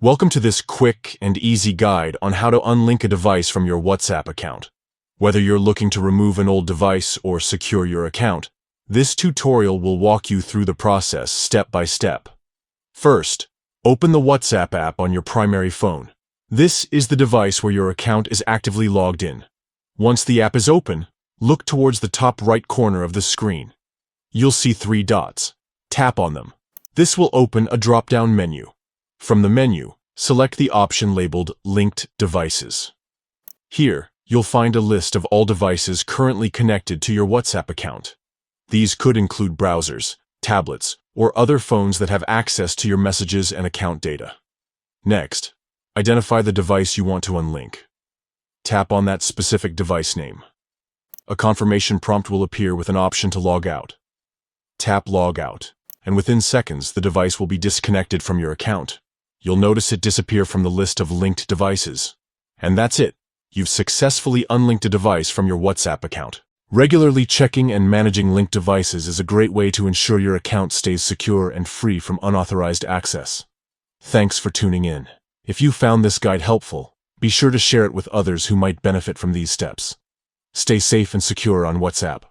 Welcome to this quick and easy guide on how to unlink a device from your WhatsApp account. Whether you're looking to remove an old device or secure your account, this tutorial will walk you through the process step by step. First, open the WhatsApp app on your primary phone. This is the device where your account is actively logged in. Once the app is open, look towards the top right corner of the screen. You'll see 3 dots. Tap on them. This will open a drop-down menu. From the menu, select the option labeled Linked Devices. Here, you'll find a list of all devices currently connected to your WhatsApp account. These could include browsers, tablets, or other phones that have access to your messages and account data. Next, identify the device you want to unlink. Tap on that specific device name. A confirmation prompt will appear with an option to log out. Tap Log Out, and within seconds the device will be disconnected from your account. You'll notice it disappear from the list of linked devices. And that's it. You've successfully unlinked a device from your WhatsApp account. Regularly checking and managing linked devices is a great way to ensure your account stays secure and free from unauthorized access. Thanks for tuning in. If you found this guide helpful, be sure to share it with others who might benefit from these steps. Stay safe and secure on WhatsApp.